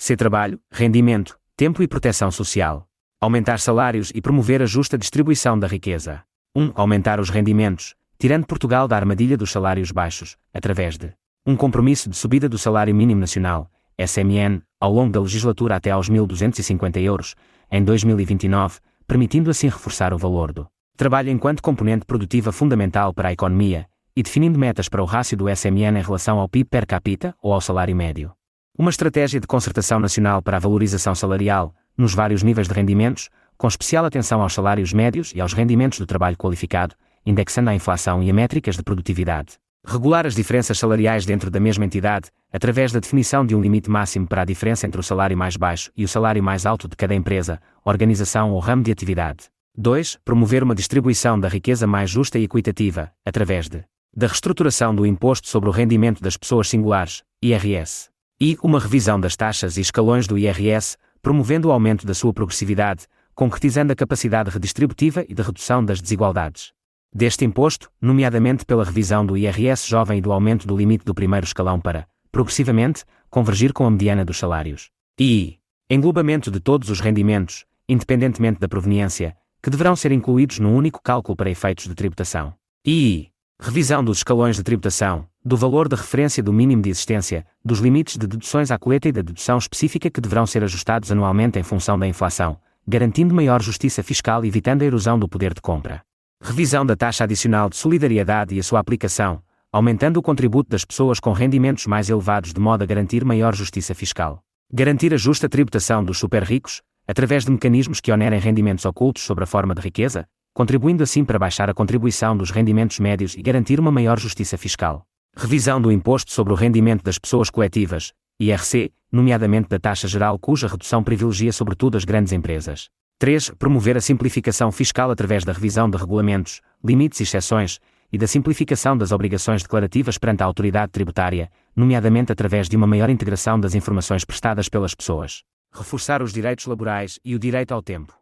C. Trabalho, rendimento, tempo e proteção social. Aumentar salários e promover a justa distribuição da riqueza. 1. Aumentar os rendimentos, tirando Portugal da armadilha dos salários baixos, através de um compromisso de subida do salário mínimo nacional, SMN, ao longo da legislatura até aos 1.250 euros, em 2029, permitindo assim reforçar o valor do trabalho enquanto componente produtiva fundamental para a economia, e definindo metas para o rácio do SMN em relação ao PIB per capita ou ao salário médio. Uma estratégia de concertação nacional para a valorização salarial, nos vários níveis de rendimentos, com especial atenção aos salários médios e aos rendimentos do trabalho qualificado, indexando a inflação e a métricas de produtividade. Regular as diferenças salariais dentro da mesma entidade, através da definição de um limite máximo para a diferença entre o salário mais baixo e o salário mais alto de cada empresa, organização ou ramo de atividade. 2. Promover uma distribuição da riqueza mais justa e equitativa, através da reestruturação do Imposto sobre o Rendimento das Pessoas Singulares, IRS. E uma revisão das taxas e escalões do IRS, promovendo o aumento da sua progressividade, concretizando a capacidade redistributiva e de redução das desigualdades deste imposto, nomeadamente pela revisão do IRS jovem e do aumento do limite do primeiro escalão para, progressivamente, convergir com a mediana dos salários. E englobamento de todos os rendimentos, independentemente da proveniência, que deverão ser incluídos num único cálculo para efeitos de tributação. E revisão dos escalões de tributação, do valor de referência do mínimo de existência, dos limites de deduções à colheita e da dedução específica que deverão ser ajustados anualmente em função da inflação, garantindo maior justiça fiscal e evitando a erosão do poder de compra. Revisão da taxa adicional de solidariedade e a sua aplicação, aumentando o contributo das pessoas com rendimentos mais elevados de modo a garantir maior justiça fiscal. Garantir a justa tributação dos super-ricos, através de mecanismos que onerem rendimentos ocultos sob a forma de riqueza, contribuindo assim para baixar a contribuição dos rendimentos médios e garantir uma maior justiça fiscal. Revisão do Imposto sobre o Rendimento das Pessoas Coletivas, IRC, nomeadamente da taxa geral cuja redução privilegia sobretudo as grandes empresas. 3. Promover a simplificação fiscal através da revisão de regulamentos, limites e exceções, e da simplificação das obrigações declarativas perante a autoridade tributária, nomeadamente através de uma maior integração das informações prestadas pelas pessoas. Reforçar os direitos laborais e o direito ao tempo.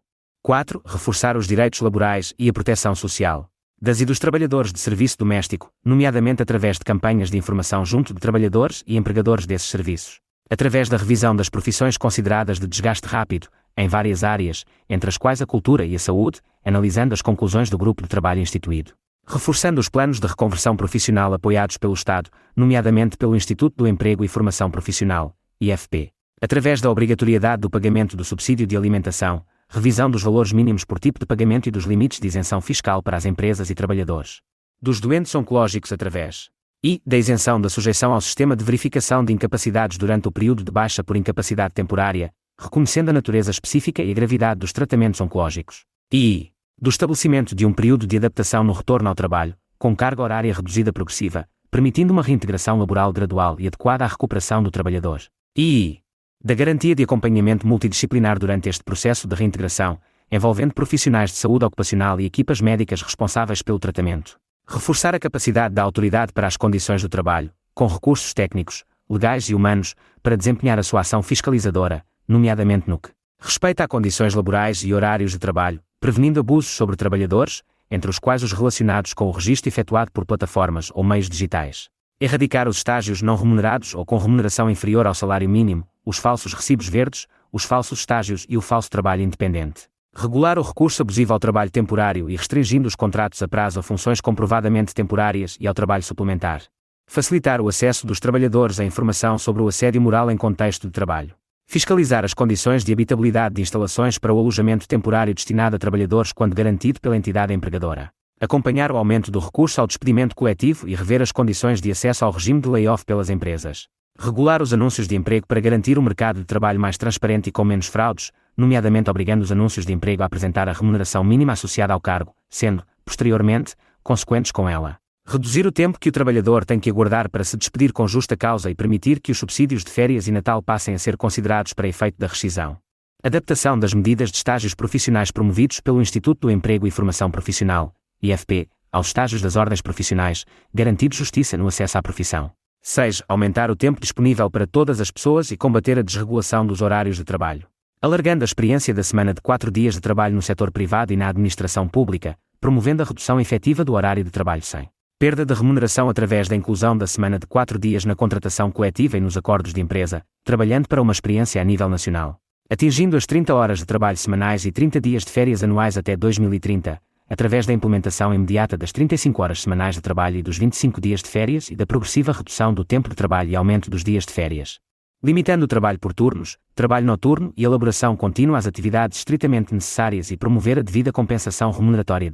4. Reforçar os direitos laborais e a proteção social das e dos trabalhadores de serviço doméstico, nomeadamente através de campanhas de informação junto de trabalhadores e empregadores desses serviços. Através da revisão das profissões consideradas de desgaste rápido, em várias áreas, entre as quais a cultura e a saúde, analisando as conclusões do grupo de trabalho instituído. Reforçando os planos de reconversão profissional apoiados pelo Estado, nomeadamente pelo Instituto do Emprego e Formação Profissional, IFP. Através da obrigatoriedade do pagamento do subsídio de alimentação, revisão dos valores mínimos por tipo de pagamento e dos limites de isenção fiscal para as empresas e trabalhadores. Dos doentes oncológicos através e da isenção da sujeição ao sistema de verificação de incapacidades durante o período de baixa por incapacidade temporária, reconhecendo a natureza específica e a gravidade dos tratamentos oncológicos. E do estabelecimento de um período de adaptação no retorno ao trabalho, com carga horária reduzida progressiva, permitindo uma reintegração laboral gradual e adequada à recuperação do trabalhador. E da garantia de acompanhamento multidisciplinar durante este processo de reintegração, envolvendo profissionais de saúde ocupacional e equipas médicas responsáveis pelo tratamento. Reforçar a capacidade da autoridade para as condições do trabalho, com recursos técnicos, legais e humanos, para desempenhar a sua ação fiscalizadora, nomeadamente no que respeita a condições laborais e horários de trabalho, prevenindo abusos sobre trabalhadores, entre os quais os relacionados com o registro efetuado por plataformas ou meios digitais. Erradicar os estágios não remunerados ou com remuneração inferior ao salário mínimo, os falsos recibos verdes, os falsos estágios e o falso trabalho independente. Regular o recurso abusivo ao trabalho temporário e restringindo os contratos a prazo a funções comprovadamente temporárias e ao trabalho suplementar. Facilitar o acesso dos trabalhadores à informação sobre o assédio moral em contexto de trabalho. Fiscalizar as condições de habitabilidade de instalações para o alojamento temporário destinado a trabalhadores quando garantido pela entidade empregadora. Acompanhar o aumento do recurso ao despedimento coletivo e rever as condições de acesso ao regime de layoff pelas empresas. Regular os anúncios de emprego para garantir um mercado de trabalho mais transparente e com menos fraudes, nomeadamente obrigando os anúncios de emprego a apresentar a remuneração mínima associada ao cargo, sendo, posteriormente, consequentes com ela. Reduzir o tempo que o trabalhador tem que aguardar para se despedir com justa causa e permitir que os subsídios de férias e Natal passem a ser considerados para efeito da rescisão. Adaptação das medidas de estágios profissionais promovidos pelo Instituto do Emprego e Formação Profissional, IFP, aos estágios das ordens profissionais, garantindo justiça no acesso à profissão. 6. Aumentar o tempo disponível para todas as pessoas e combater a desregulação dos horários de trabalho. Alargando a experiência da semana de 4 dias de trabalho no setor privado e na administração pública, promovendo a redução efetiva do horário de trabalho sem Perda de remuneração através da inclusão da semana de 4 dias na contratação coletiva e nos acordos de empresa, trabalhando para uma experiência a nível nacional. Atingindo as 30 horas de trabalho semanais e 30 dias de férias anuais até 2030, através da implementação imediata das 35 horas semanais de trabalho e dos 25 dias de férias e da progressiva redução do tempo de trabalho e aumento dos dias de férias. Limitando o trabalho por turnos, trabalho noturno e elaboração contínua às atividades estritamente necessárias e promover a devida compensação remuneratória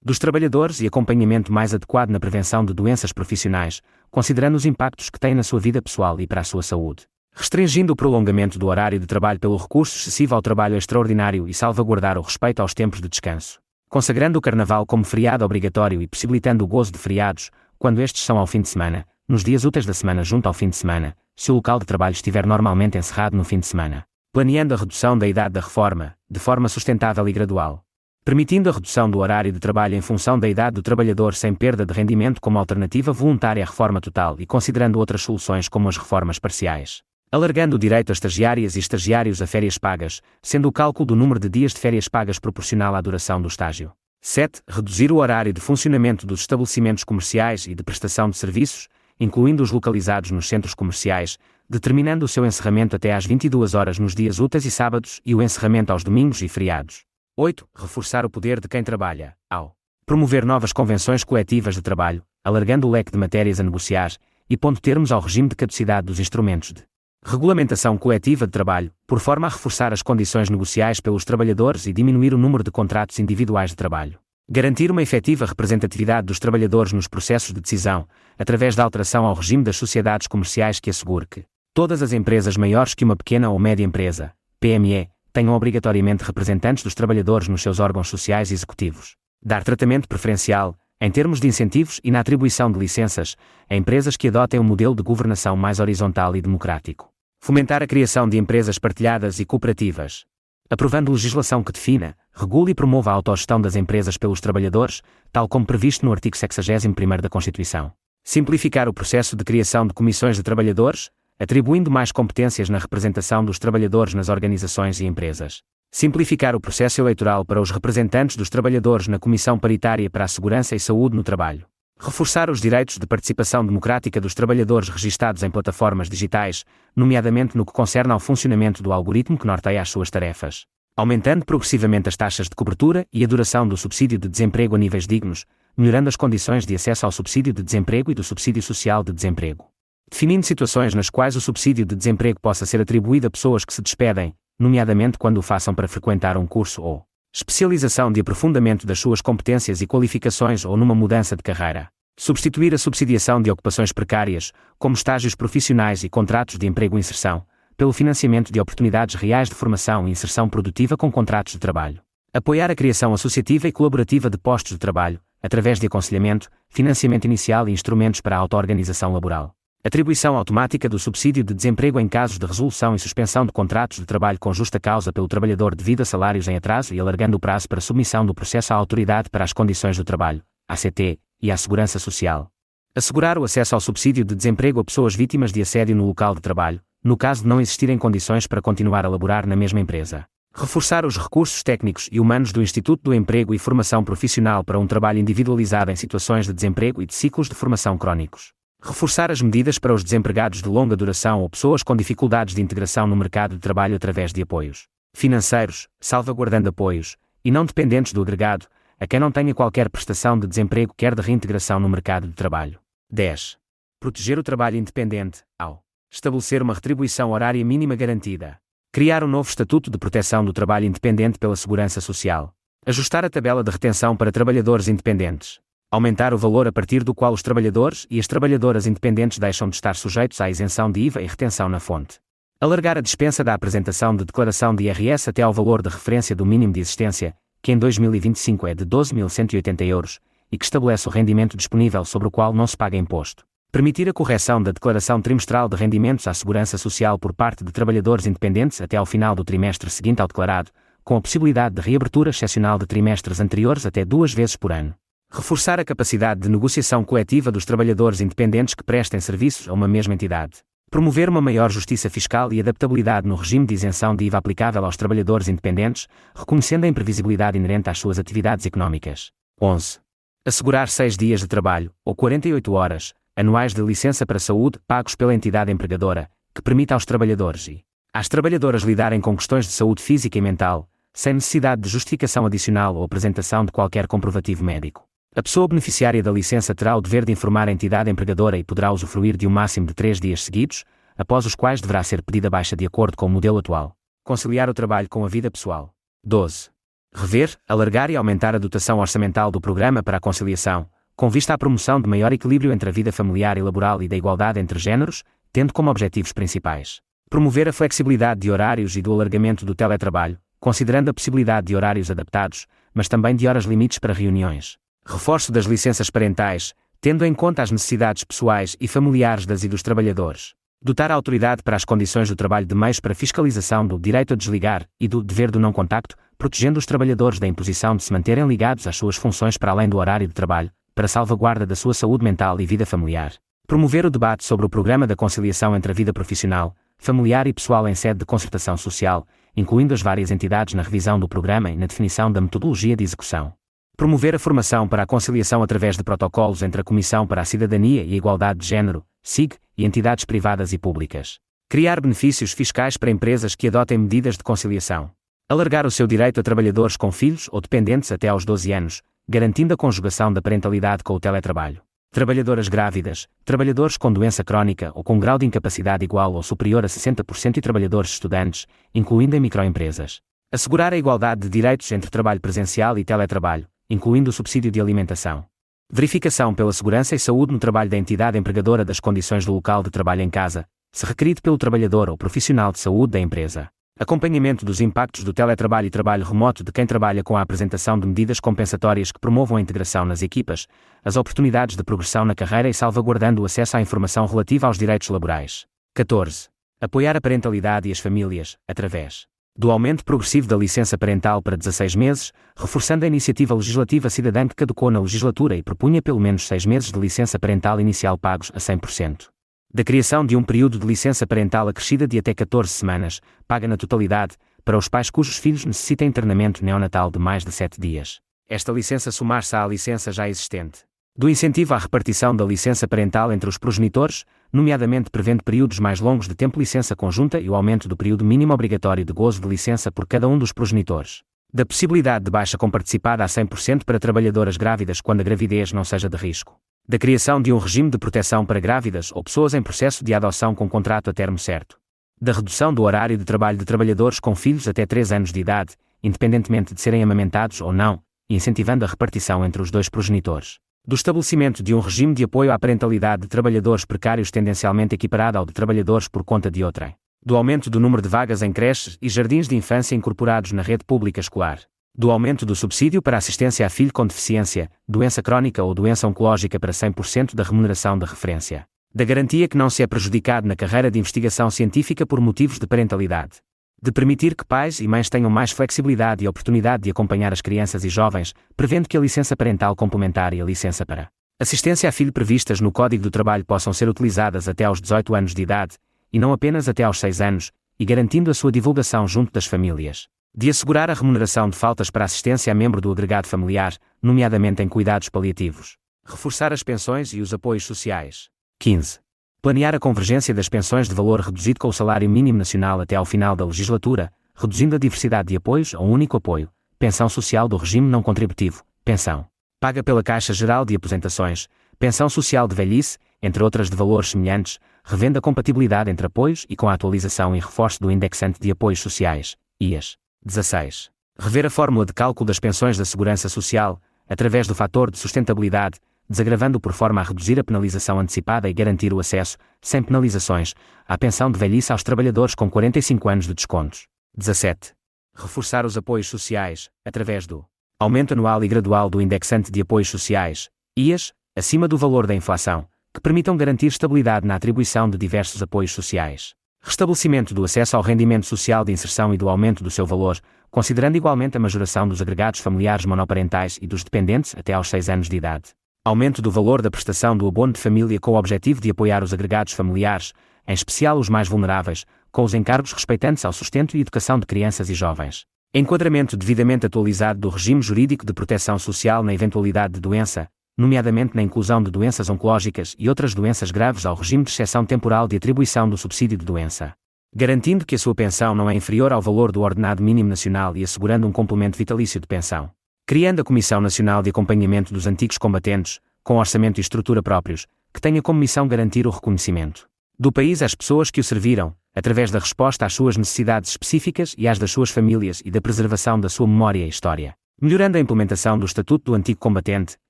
dos trabalhadores e acompanhamento mais adequado na prevenção de doenças profissionais, considerando os impactos que têm na sua vida pessoal e para a sua saúde. Restringindo o prolongamento do horário de trabalho pelo recurso excessivo ao trabalho extraordinário e salvaguardar o respeito aos tempos de descanso. Consagrando o Carnaval como feriado obrigatório e possibilitando o gozo de feriados, quando estes são ao fim de semana, nos dias úteis da semana junto ao fim de semana, se o local de trabalho estiver normalmente encerrado no fim de semana. Planeando a redução da idade da reforma, de forma sustentável e gradual. Permitindo a redução do horário de trabalho em função da idade do trabalhador sem perda de rendimento como alternativa voluntária à reforma total e considerando outras soluções como as reformas parciais. Alargando o direito a estagiárias e estagiários a férias pagas, sendo o cálculo do número de dias de férias pagas proporcional à duração do estágio. 7. Reduzir o horário de funcionamento dos estabelecimentos comerciais e de prestação de serviços, incluindo os localizados nos centros comerciais, determinando o seu encerramento até às 22 horas nos dias úteis e sábados e o encerramento aos domingos e feriados. 8. Reforçar o poder de quem trabalha, ao promover novas convenções coletivas de trabalho, alargando o leque de matérias a negociar, e pondo termos ao regime de caducidade dos instrumentos de regulamentação coletiva de trabalho, por forma a reforçar as condições negociais pelos trabalhadores e diminuir o número de contratos individuais de trabalho. Garantir uma efetiva representatividade dos trabalhadores nos processos de decisão, através da alteração ao regime das sociedades comerciais que assegure que todas as empresas maiores que uma pequena ou média empresa, PME, tenham obrigatoriamente representantes dos trabalhadores nos seus órgãos sociais e executivos. Dar tratamento preferencial, em termos de incentivos e na atribuição de licenças, a empresas que adotem um modelo de governação mais horizontal e democrático. Fomentar a criação de empresas partilhadas e cooperativas. Aprovando legislação que defina, regule e promova a autogestão das empresas pelos trabalhadores, tal como previsto no artigo 61º da Constituição. Simplificar o processo de criação de comissões de trabalhadores, atribuindo mais competências na representação dos trabalhadores nas organizações e empresas. Simplificar o processo eleitoral para os representantes dos trabalhadores na Comissão Paritária para a Segurança e Saúde no Trabalho. Reforçar os direitos de participação democrática dos trabalhadores registados em plataformas digitais, nomeadamente no que concerne ao funcionamento do algoritmo que norteia as suas tarefas. Aumentando progressivamente as taxas de cobertura e a duração do subsídio de desemprego a níveis dignos, melhorando as condições de acesso ao subsídio de desemprego e do subsídio social de desemprego. Definindo situações nas quais o subsídio de desemprego possa ser atribuído a pessoas que se despedem, nomeadamente quando o façam para frequentar um curso ou especialização de aprofundamento das suas competências e qualificações ou numa mudança de carreira. Substituir a subsidiação de ocupações precárias, como estágios profissionais e contratos de emprego-inserção, pelo financiamento de oportunidades reais de formação e inserção produtiva com contratos de trabalho. Apoiar a criação associativa e colaborativa de postos de trabalho, através de aconselhamento, financiamento inicial e instrumentos para a auto-organização laboral. Atribuição automática do subsídio de desemprego em casos de resolução e suspensão de contratos de trabalho com justa causa pelo trabalhador devido a salários em atraso e alargando o prazo para submissão do processo à Autoridade para as Condições do Trabalho, ACT, e à Segurança Social. Assegurar o acesso ao subsídio de desemprego a pessoas vítimas de assédio no local de trabalho, no caso de não existirem condições para continuar a laborar na mesma empresa. Reforçar os recursos técnicos e humanos do Instituto do Emprego e Formação Profissional para um trabalho individualizado em situações de desemprego e de ciclos de formação crónicos. Reforçar as medidas para os desempregados de longa duração ou pessoas com dificuldades de integração no mercado de trabalho através de apoios financeiros, salvaguardando apoios, e não dependentes do agregado, a quem não tenha qualquer prestação de desemprego quer de reintegração no mercado de trabalho. 10. Proteger o trabalho independente, ao estabelecer uma retribuição horária mínima garantida. Criar um novo Estatuto de Proteção do Trabalho Independente pela Segurança Social. Ajustar a tabela de retenção para trabalhadores independentes. Aumentar o valor a partir do qual os trabalhadores e as trabalhadoras independentes deixam de estar sujeitos à isenção de IVA e retenção na fonte. Alargar a dispensa da apresentação de declaração de IRS até ao valor de referência do mínimo de existência, que em 2025 é de 12.180 euros, e que estabelece o rendimento disponível sobre o qual não se paga imposto. Permitir a correção da declaração trimestral de rendimentos à Segurança Social por parte de trabalhadores independentes até ao final do trimestre seguinte ao declarado, com a possibilidade de reabertura excepcional de trimestres anteriores até 2 vezes por ano. Reforçar a capacidade de negociação coletiva dos trabalhadores independentes que prestem serviços a uma mesma entidade. Promover uma maior justiça fiscal e adaptabilidade no regime de isenção de IVA aplicável aos trabalhadores independentes, reconhecendo a imprevisibilidade inerente às suas atividades económicas. 11. Assegurar 6 dias de trabalho, ou 48 horas, anuais de licença para saúde pagos pela entidade empregadora, que permita aos trabalhadores e às trabalhadoras lidarem com questões de saúde física e mental, sem necessidade de justificação adicional ou apresentação de qualquer comprovativo médico. A pessoa beneficiária da licença terá o dever de informar a entidade empregadora e poderá usufruir de um máximo de 3 dias seguidos, após os quais deverá ser pedida baixa de acordo com o modelo atual. Conciliar o trabalho com a vida pessoal. 12. Rever, alargar e aumentar a dotação orçamental do programa para a conciliação, com vista à promoção de maior equilíbrio entre a vida familiar e laboral e da igualdade entre géneros, tendo como objetivos principais promover a flexibilidade de horários e do alargamento do teletrabalho, considerando a possibilidade de horários adaptados, mas também de horas limites para reuniões. Reforço das licenças parentais, tendo em conta as necessidades pessoais e familiares das e dos trabalhadores. Dotar a autoridade para as condições do trabalho de meios para fiscalização do direito a desligar e do dever do não contacto, protegendo os trabalhadores da imposição de se manterem ligados às suas funções para além do horário de trabalho, para salvaguarda da sua saúde mental e vida familiar. Promover o debate sobre o programa da conciliação entre a vida profissional, familiar e pessoal em sede de concertação social, incluindo as várias entidades na revisão do programa e na definição da metodologia de execução. Promover a formação para a conciliação através de protocolos entre a Comissão para a Cidadania e a Igualdade de Género, CIG, e entidades privadas e públicas. Criar benefícios fiscais para empresas que adotem medidas de conciliação. Alargar o seu direito a trabalhadores com filhos ou dependentes até aos 12 anos, garantindo a conjugação da parentalidade com o teletrabalho. Trabalhadoras grávidas, trabalhadores com doença crónica ou com grau de incapacidade igual ou superior a 60% e trabalhadores estudantes, incluindo em microempresas. Assegurar a igualdade de direitos entre trabalho presencial e teletrabalho, incluindo o subsídio de alimentação. Verificação pela segurança e saúde no trabalho da entidade empregadora das condições do local de trabalho em casa, se requerido pelo trabalhador ou profissional de saúde da empresa. Acompanhamento dos impactos do teletrabalho e trabalho remoto de quem trabalha com a apresentação de medidas compensatórias que promovam a integração nas equipas, as oportunidades de progressão na carreira e salvaguardando o acesso à informação relativa aos direitos laborais. 14. Apoiar a parentalidade e as famílias, através do aumento progressivo da licença parental para 16 meses, reforçando a iniciativa legislativa cidadã que caducou na legislatura e propunha pelo menos 6 meses de licença parental inicial pagos a 100%. Da criação de um período de licença parental acrescida de até 14 semanas, paga na totalidade, para os pais cujos filhos necessitem internamento neonatal de mais de 7 dias. Esta licença somar-se à licença já existente. Do incentivo à repartição da licença parental entre os progenitores, nomeadamente prevendo períodos mais longos de tempo licença conjunta e o aumento do período mínimo obrigatório de gozo de licença por cada um dos progenitores. Da possibilidade de baixa comparticipada a 100% para trabalhadoras grávidas quando a gravidez não seja de risco. Da criação de um regime de proteção para grávidas ou pessoas em processo de adoção com contrato a termo certo. Da redução do horário de trabalho de trabalhadores com filhos até 3 anos de idade, independentemente de serem amamentados ou não, e incentivando a repartição entre os dois progenitores. Do estabelecimento de um regime de apoio à parentalidade de trabalhadores precários tendencialmente equiparado ao de trabalhadores por conta de outrem. Do aumento do número de vagas em creches e jardins de infância incorporados na rede pública escolar. Do aumento do subsídio para assistência a filho com deficiência, doença crónica ou doença oncológica para 100% da remuneração de referência. Da garantia que não se é prejudicado na carreira de investigação científica por motivos de parentalidade. De permitir que pais e mães tenham mais flexibilidade e oportunidade de acompanhar as crianças e jovens, prevendo que a licença parental complementar e a licença para assistência a filho previstas no Código do Trabalho possam ser utilizadas até aos 18 anos de idade, e não apenas até aos 6 anos, e garantindo a sua divulgação junto das famílias. De assegurar a remuneração de faltas para assistência a membro do agregado familiar, nomeadamente em cuidados paliativos. Reforçar as pensões e os apoios sociais. 15. Planear a convergência das pensões de valor reduzido com o salário mínimo nacional até ao final da legislatura, reduzindo a diversidade de apoios a um único apoio, pensão social do regime não contributivo, pensão paga pela Caixa Geral de Aposentações, pensão social de velhice, entre outras de valores semelhantes, revendo a compatibilidade entre apoios e com a atualização e reforço do indexante de apoios sociais, IAS. 16. Rever a fórmula de cálculo das pensões da Segurança Social, através do fator de sustentabilidade, desagravando por forma a reduzir a penalização antecipada e garantir o acesso, sem penalizações, à pensão de velhice aos trabalhadores com 45 anos de descontos. 17. Reforçar os apoios sociais, através do aumento anual e gradual do indexante de apoios sociais, IAS, acima do valor da inflação, que permitam garantir estabilidade na atribuição de diversos apoios sociais. Restabelecimento do acesso ao rendimento social de inserção e do aumento do seu valor, considerando igualmente a majoração dos agregados familiares monoparentais e dos dependentes até aos 6 anos de idade. Aumento do valor da prestação do abono de família com o objetivo de apoiar os agregados familiares, em especial os mais vulneráveis, com os encargos respeitantes ao sustento e educação de crianças e jovens. Enquadramento devidamente atualizado do regime jurídico de proteção social na eventualidade de doença, nomeadamente na inclusão de doenças oncológicas e outras doenças graves ao regime de exceção temporal de atribuição do subsídio de doença. Garantindo que a sua pensão não é inferior ao valor do ordenado mínimo nacional e assegurando um complemento vitalício de pensão. Criando a Comissão Nacional de Acompanhamento dos Antigos Combatentes, com orçamento e estrutura próprios, que tenha como missão garantir o reconhecimento do país às pessoas que o serviram, através da resposta às suas necessidades específicas e às das suas famílias e da preservação da sua memória e história. Melhorando a implementação do Estatuto do Antigo Combatente,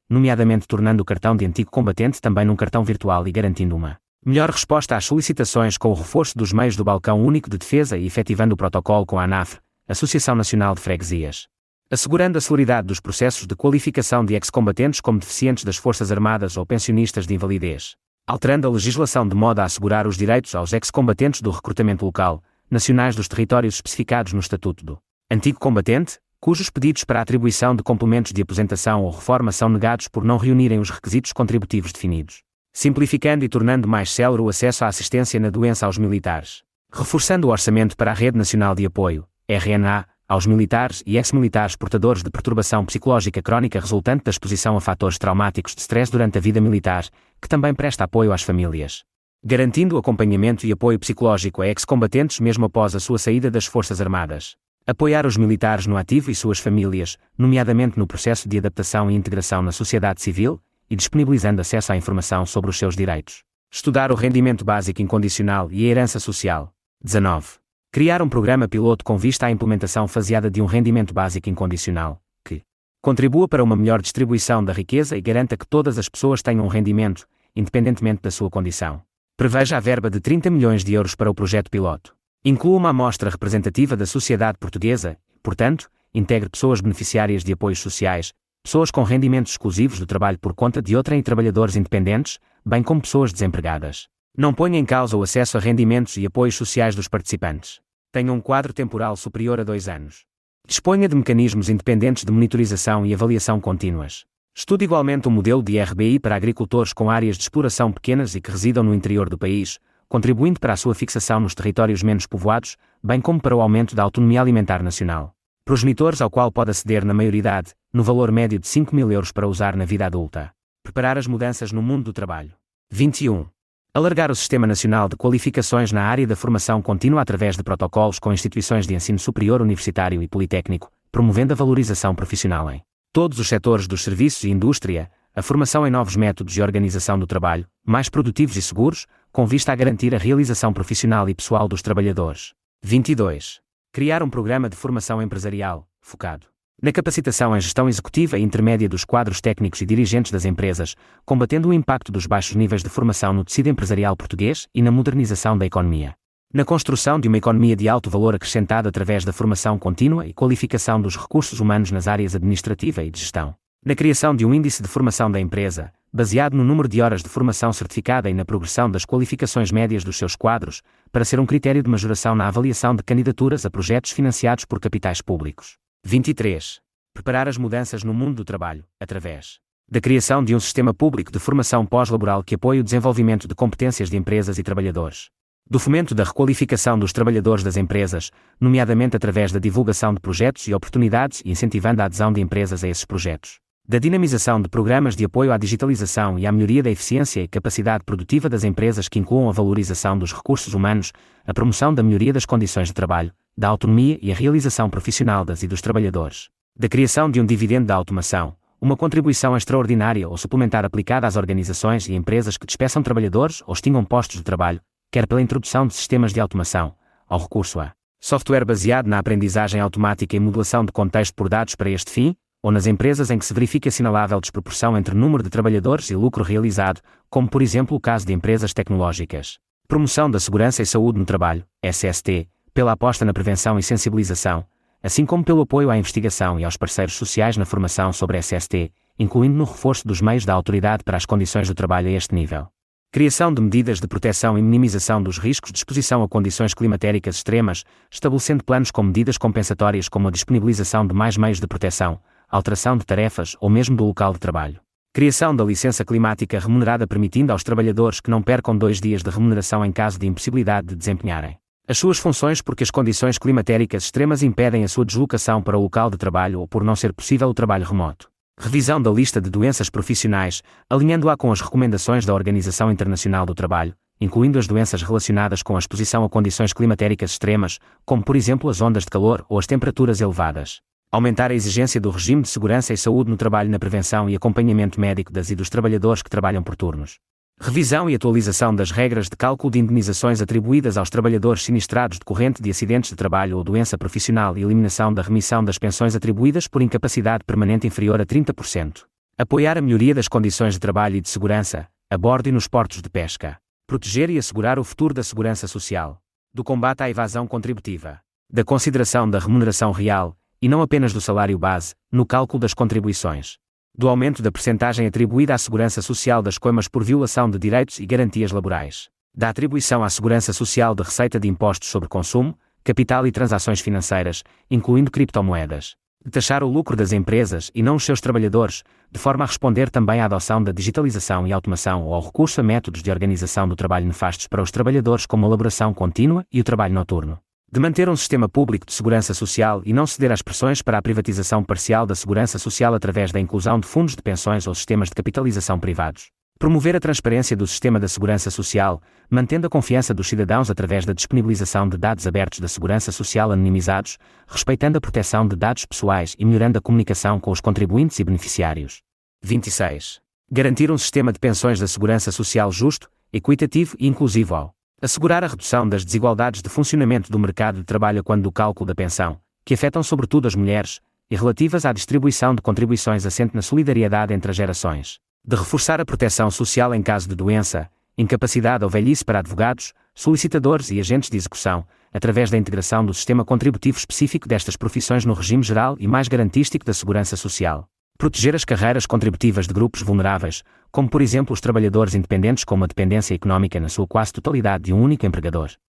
nomeadamente tornando o cartão de Antigo Combatente também num cartão virtual e garantindo uma melhor resposta às solicitações com o reforço dos meios do Balcão Único de Defesa e efetivando o protocolo com a ANAFRE, Associação Nacional de Freguesias. Assegurando a celeridade dos processos de qualificação de ex-combatentes como deficientes das Forças Armadas ou pensionistas de invalidez. Alterando a legislação de modo a assegurar os direitos aos ex-combatentes do recrutamento local, nacionais dos territórios especificados no Estatuto do Antigo Combatente, cujos pedidos para a atribuição de complementos de aposentação ou reforma são negados por não reunirem os requisitos contributivos definidos. Simplificando e tornando mais célere o acesso à assistência na doença aos militares. Reforçando o orçamento para a Rede Nacional de Apoio, RNA, aos militares e ex-militares portadores de perturbação psicológica crónica resultante da exposição a fatores traumáticos de stress durante a vida militar, que também presta apoio às famílias. Garantindo o acompanhamento e apoio psicológico a ex-combatentes mesmo após a sua saída das Forças Armadas. Apoiar os militares no ativo e suas famílias, nomeadamente no processo de adaptação e integração na sociedade civil, e disponibilizando acesso à informação sobre os seus direitos. Estudar o rendimento básico incondicional e a herança social. 19. Criar um programa piloto com vista à implementação faseada de um rendimento básico incondicional, que contribua para uma melhor distribuição da riqueza e garanta que todas as pessoas tenham um rendimento, independentemente da sua condição. Preveja a verba de 30 milhões de euros para o projeto piloto. Inclua uma amostra representativa da sociedade portuguesa, portanto, integre pessoas beneficiárias de apoios sociais, pessoas com rendimentos exclusivos do trabalho por conta de outrem e trabalhadores independentes, bem como pessoas desempregadas. Não ponha em causa o acesso a rendimentos e apoios sociais dos participantes. Tenha um quadro temporal superior a 2 anos. Disponha de mecanismos independentes de monitorização e avaliação contínuas. Estude igualmente um modelo de RBI para agricultores com áreas de exploração pequenas e que residam no interior do país, contribuindo para a sua fixação nos territórios menos povoados, bem como para o aumento da autonomia alimentar nacional. Progenitores ao qual pode aceder na maioridade, no valor médio de 5.000 euros para usar na vida adulta. Preparar as mudanças no mundo do trabalho. 21. Alargar o Sistema Nacional de Qualificações na área da formação contínua através de protocolos com instituições de ensino superior universitário e politécnico, promovendo a valorização profissional em todos os setores dos serviços e indústria, a formação em novos métodos de organização do trabalho, mais produtivos e seguros, com vista a garantir a realização profissional e pessoal dos trabalhadores. 22. Criar um programa de formação empresarial, focado na capacitação em gestão executiva e intermédia dos quadros técnicos e dirigentes das empresas, combatendo o impacto dos baixos níveis de formação no tecido empresarial português e na modernização da economia. Na construção de uma economia de alto valor acrescentado através da formação contínua e qualificação dos recursos humanos nas áreas administrativa e de gestão. Na criação de um índice de formação da empresa, baseado no número de horas de formação certificada e na progressão das qualificações médias dos seus quadros, para ser um critério de majoração na avaliação de candidaturas a projetos financiados por capitais públicos. 23. Preparar as mudanças no mundo do trabalho, através da criação de um sistema público de formação pós-laboral que apoie o desenvolvimento de competências de empresas e trabalhadores. Do fomento da requalificação dos trabalhadores das empresas, nomeadamente através da divulgação de projetos e oportunidades e incentivando a adesão de empresas a esses projetos. Da dinamização de programas de apoio à digitalização e à melhoria da eficiência e capacidade produtiva das empresas que incluam a valorização dos recursos humanos, a promoção da melhoria das condições de trabalho, da autonomia e a realização profissional das e dos trabalhadores. Da criação de um dividendo da automação, uma contribuição extraordinária ou suplementar aplicada às organizações e empresas que despeçam trabalhadores ou extingam postos de trabalho, quer pela introdução de sistemas de automação, ao recurso a software baseado na aprendizagem automática e modelação de contexto por dados para este fim, ou nas empresas em que se verifica assinalável desproporção entre número de trabalhadores e lucro realizado, como por exemplo o caso de empresas tecnológicas. Promoção da segurança e saúde no trabalho, SST, pela aposta na prevenção e sensibilização, assim como pelo apoio à investigação e aos parceiros sociais na formação sobre SST, incluindo no reforço dos meios da autoridade para as condições do trabalho a este nível. Criação de medidas de proteção e minimização dos riscos de exposição a condições climatéricas extremas, estabelecendo planos com medidas compensatórias como a disponibilização de mais meios de proteção, alteração de tarefas ou mesmo do local de trabalho. Criação da licença climática remunerada permitindo aos trabalhadores que não percam 2 dias de remuneração em caso de impossibilidade de desempenharem as suas funções porque as condições climatéricas extremas impedem a sua deslocação para o local de trabalho ou por não ser possível o trabalho remoto. Revisão da lista de doenças profissionais, alinhando-a com as recomendações da Organização Internacional do Trabalho, incluindo as doenças relacionadas com a exposição a condições climatéricas extremas, como por exemplo as ondas de calor ou as temperaturas elevadas. Aumentar a exigência do regime de segurança e saúde no trabalho na prevenção e acompanhamento médico das e dos trabalhadores que trabalham por turnos. Revisão e atualização das regras de cálculo de indemnizações atribuídas aos trabalhadores sinistrados decorrente de acidentes de trabalho ou doença profissional e eliminação da remissão das pensões atribuídas por incapacidade permanente inferior a 30%. Apoiar a melhoria das condições de trabalho e de segurança, a bordo e nos portos de pesca. Proteger e assegurar o futuro da segurança social. Do combate à evasão contributiva. Da consideração da remuneração real, e não apenas do salário base, no cálculo das contribuições. Do aumento da percentagem atribuída à segurança social das coimas por violação de direitos e garantias laborais. Da atribuição à segurança social de receita de impostos sobre consumo, capital e transações financeiras, incluindo criptomoedas. De taxar o lucro das empresas e não os seus trabalhadores, de forma a responder também à adoção da digitalização e automação ou ao recurso a métodos de organização do trabalho nefastos para os trabalhadores como a elaboração contínua e o trabalho noturno. De manter um sistema público de segurança social e não ceder às pressões para a privatização parcial da segurança social através da inclusão de fundos de pensões ou sistemas de capitalização privados. Promover a transparência do sistema da segurança social, mantendo a confiança dos cidadãos através da disponibilização de dados abertos da segurança social anonimizados, respeitando a proteção de dados pessoais e melhorando a comunicação com os contribuintes e beneficiários. 26. Garantir um sistema de pensões da segurança social justo, equitativo e inclusivo ao assegurar a redução das desigualdades de funcionamento do mercado de trabalho quando do cálculo da pensão, que afetam sobretudo as mulheres, e relativas à distribuição de contribuições assente na solidariedade entre as gerações. De reforçar a proteção social em caso de doença, incapacidade ou velhice para advogados, solicitadores e agentes de execução, através da integração do sistema contributivo específico destas profissões no regime geral e mais garantístico da segurança social. Proteger as carreiras contributivas de grupos vulneráveis, como por exemplo os trabalhadores independentes com uma dependência económica na sua quase totalidade de um único empregador.